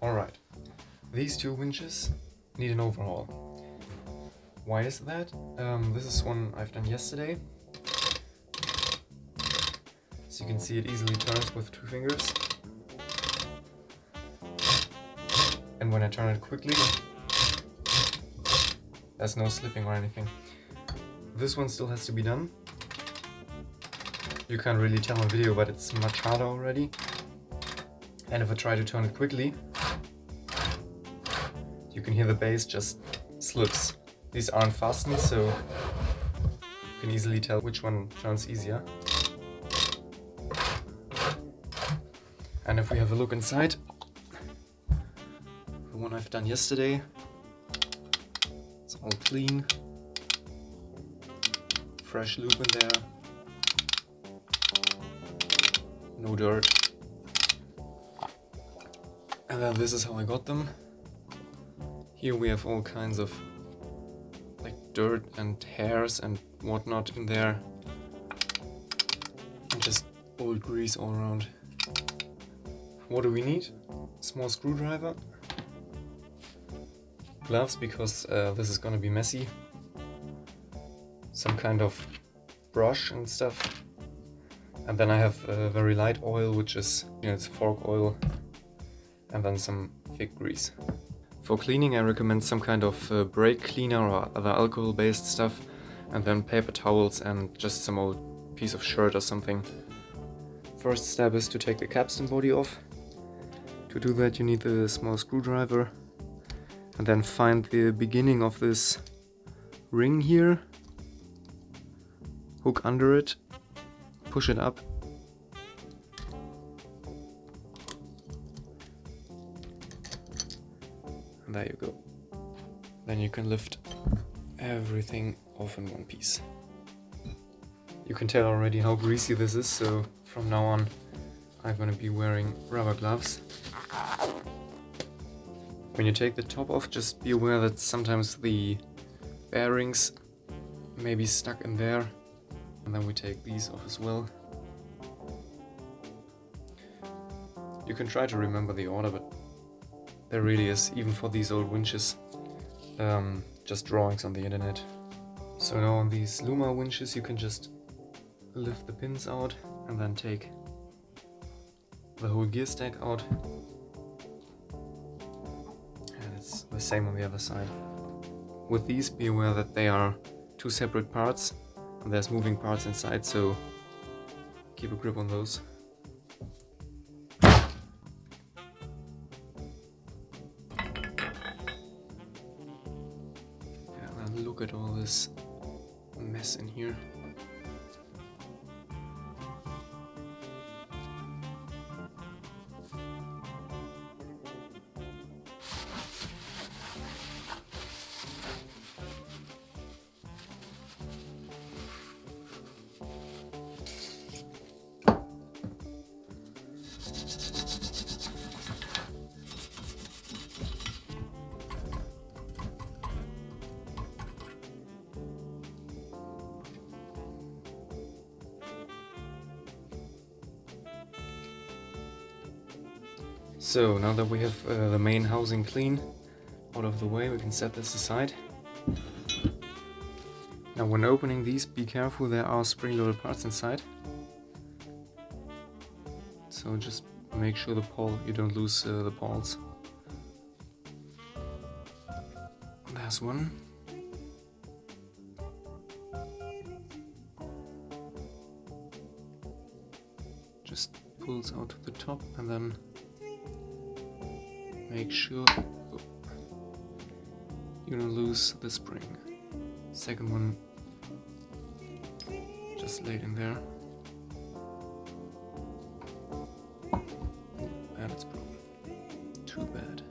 Alright, these two winches need an overhaul. Why is that? This is one I've done yesterday. So you can see it easily turns with 2 fingers. And when I turn it quickly, there's no slipping or anything. This one still has to be done. You can't really tell on video, but it's much harder already. And if I try to turn it quickly, you can hear the base just slips. These aren't fastened, so you can easily tell which one turns easier. And if we have a look inside, the one I've done yesterday, it's all clean. Fresh loop in there. No dirt. And then this is how I got them. Here we have all kinds of like dirt and hairs and whatnot in there. And just old grease all around. What do we need? Small screwdriver. Gloves, because this is gonna be messy. Some kind of brush and stuff. And then I have very light oil, which is, it's fork oil. And then some thick grease. For cleaning I recommend some kind of brake cleaner or other alcohol based stuff, and then paper towels and just some old piece of shirt or something. First step is to take the capstan body off. To do that you need the small screwdriver, and then find the beginning of this ring here, hook under it, push it up. There you go. Then you can lift everything off in one piece. You can tell already how greasy this is, so from now on I'm gonna be wearing rubber gloves. When you take the top off, just be aware that sometimes the bearings may be stuck in there. And then we take these off as well. You can try to remember the order, but there really is, even for these old winches, just drawings on the internet. So now on these Lewmar winches you can just lift the pins out and then take the whole gear stack out. And it's the same on the other side. With these, be aware that they are 2 separate parts and there's moving parts inside, so keep a grip on those. Look at all this mess in here. So now that we have the main housing clean out of the way, we can set this aside. Now when opening these, be careful, there are spring-loaded parts inside. So just make sure you don't lose the pawls. There's one. Just pulls out to the top and then make sure you don't lose the spring. Second one just laid in there. And it's broken. Too bad.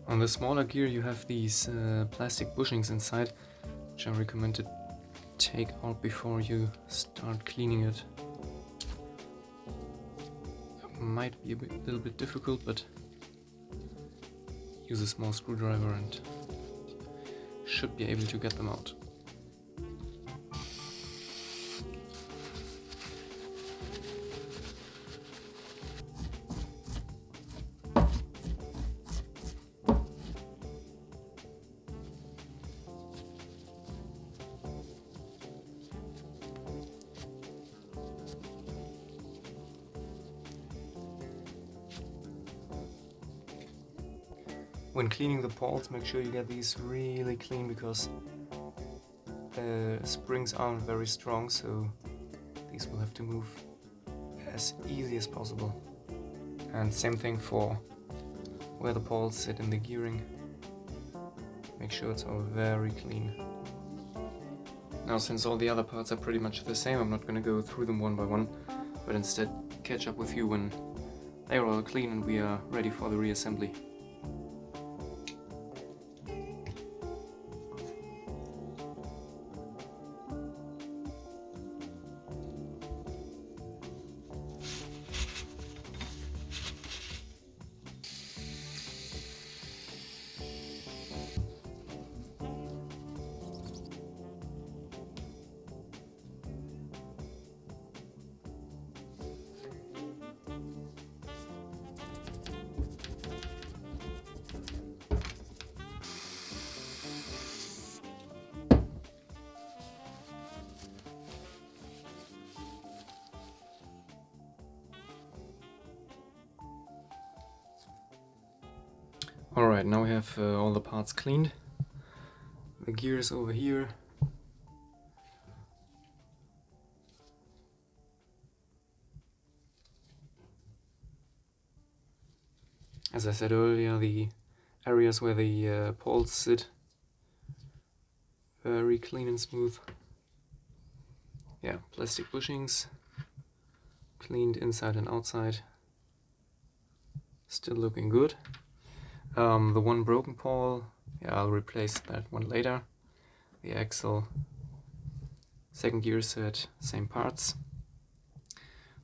On the smaller gear you have these plastic bushings inside, which I recommend to take out before you start cleaning it. It might be a little bit difficult, but use a small screwdriver and should be able to get them out. When cleaning the pawls, make sure you get these really clean, because the springs aren't very strong, so these will have to move as easy as possible. And same thing for where the pawls sit in the gearing. Make sure it's all very clean. Now, since all the other parts are pretty much the same, I'm not going to go through them one by one, but instead catch up with you when they are all clean and we are ready for the reassembly. Alright, now we have all the parts cleaned. The gear is over here. As I said earlier, the areas where the pawls sit, very clean and smooth. Yeah, plastic bushings, cleaned inside and outside. Still looking good. The one broken pawl, yeah, I'll replace that one later. The axle, second gear set, same parts.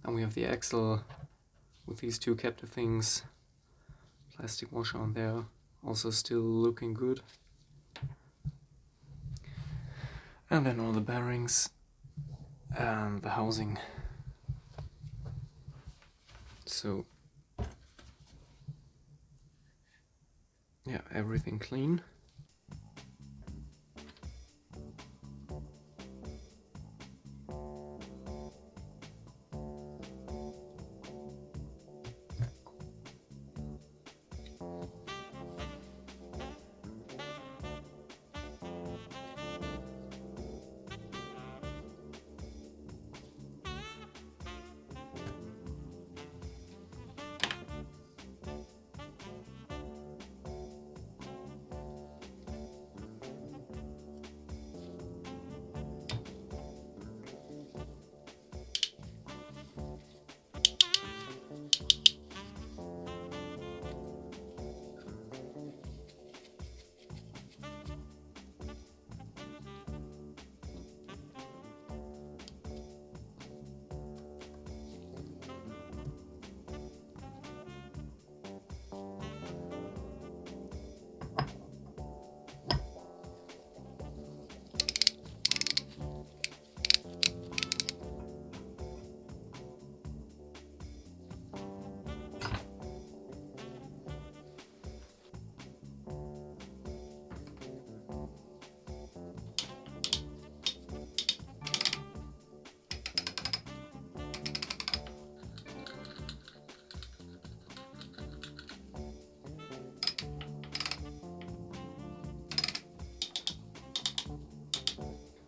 Then we have the axle with these two captive things, plastic washer on there, also still looking good. And then all the bearings and the housing. So yeah, everything clean.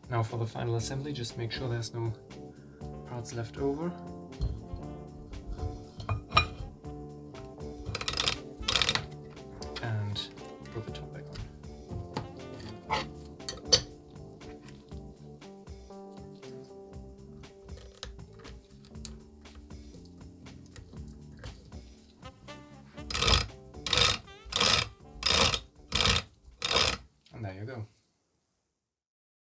Now for the final assembly, just make sure there's no parts left over. And put the top back on. And there you go.